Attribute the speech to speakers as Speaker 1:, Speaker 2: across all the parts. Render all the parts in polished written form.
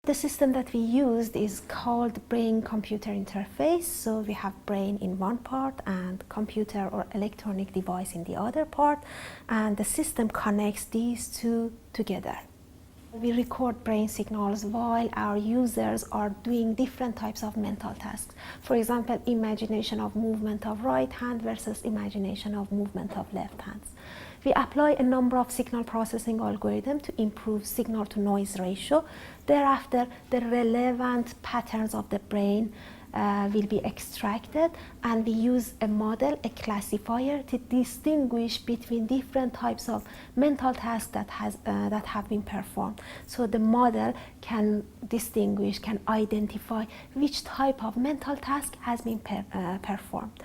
Speaker 1: The system that we used is called brain-computer interface. So we have brain in one part and computer or electronic device in the other part, and the system connects these two together. We record brain signals while our users are doing different types of mental tasks. For example, imagination of movement of right hand versus imagination of movement of left hands. We apply a number of signal processing algorithms to improve signal to noise ratio. Thereafter, the relevant patterns of the brain will be extracted, and we use a model, a classifier, to distinguish between different types of mental tasks that have been performed. So the model can distinguish, can identify which type of mental task has been performed.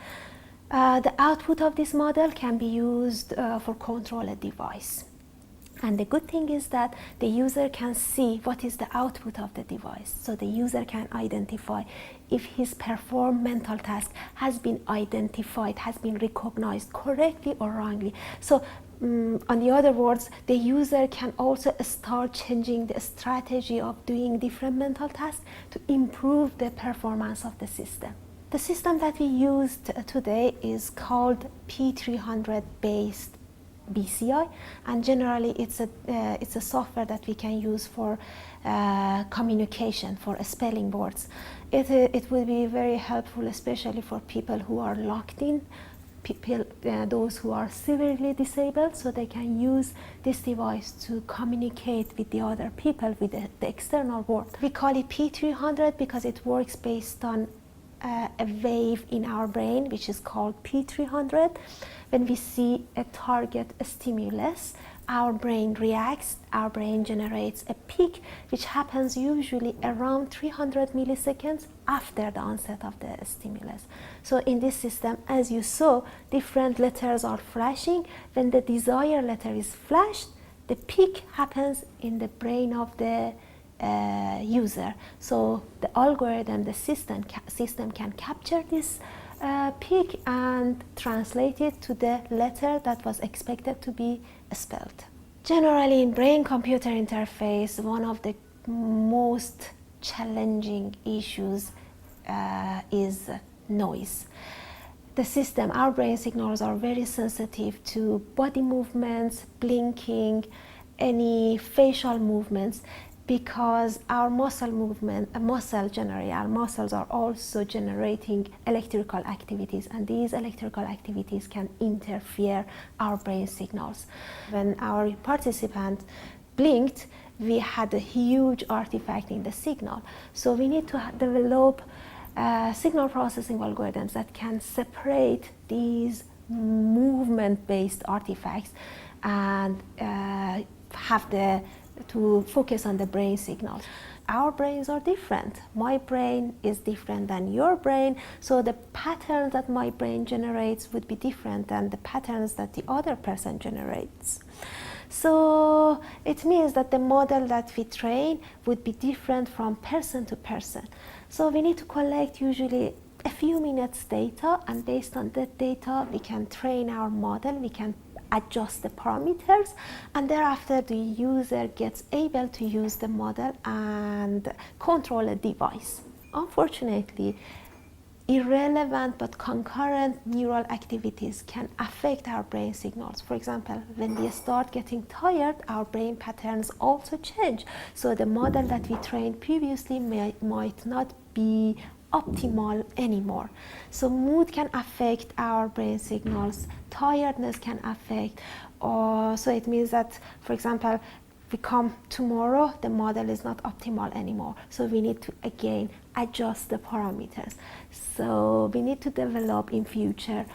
Speaker 1: The output of this model can be used for control a device. And the good thing is that the user can see what is the output of the device. So the user can identify if his performed mental task has been identified, has been recognized correctly or wrongly. So on the other words, the user can also start changing the strategy of doing different mental tasks to improve the performance of the system. The system that we used today is called P300-based BCI, and generally it's a software that we can use for communication, for spelling words. It will be very helpful, especially for people who are locked in, those who are severely disabled, so they can use this device to communicate with the other people, with the external world. We call it P300 because it works based on a wave in our brain, which is called P300. When we see a target stimulus, our brain reacts, our brain generates a peak, which happens usually around 300 milliseconds after the onset of the stimulus. So in this system, as you saw, different letters are flashing. When the desired letter is flashed, the peak happens in the brain of the user. So the algorithm, the system can capture this peak and translate it to the letter that was expected to be spelled. Generally, in brain-computer interface, one of the most challenging issues is noise. The system, our brain signals are very sensitive to body movements, blinking, any facial movements, because our our muscles are also generating electrical activities, and these electrical activities can interfere our brain signals. When our participant blinked, we had a huge artifact in the signal. So we need to develop signal processing algorithms that can separate these movement-based artifacts and to focus on the brain signals. Our brains are different. My brain is different than your brain, so the patterns that my brain generates would be different than the patterns that the other person generates. So it means that the model that we train would be different from person to person. So we need to collect usually a few minutes data, and based on that data we can train our model, we can adjust the parameters, and thereafter the user gets able to use the model and control a device. Unfortunately, irrelevant but concurrent neural activities can affect our brain signals. For example, when we start getting tired, our brain patterns also change. So the model that we trained previously might not be optimal anymore. So mood can affect our brain signals, tiredness can affect, so it means that, for example, we come tomorrow, the model is not optimal anymore. So we need to again adjust the parameters. So we need to develop in future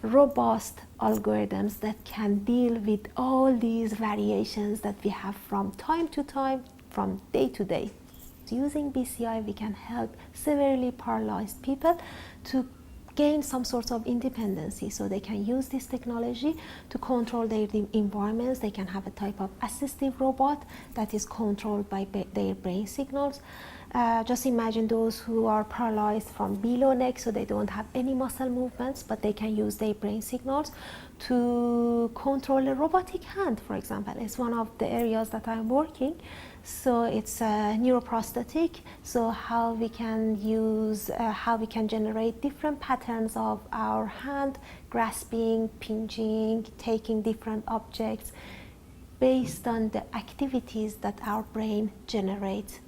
Speaker 1: robust algorithms that can deal with all these variations that we have from time to time, from day to day. Using BCI, we can help severely paralyzed people to gain some sort of independency, so they can use this technology to control their environments. They can have a type of assistive robot that is controlled by their brain signals, Just imagine those who are paralyzed from below neck, so they don't have any muscle movements, but they can use their brain signals to control a robotic hand, for example. It's one of the areas that I'm working. So it's neuroprosthetic, so how we can generate different patterns of our hand, grasping, pinching, taking different objects, based on the activities that our brain generates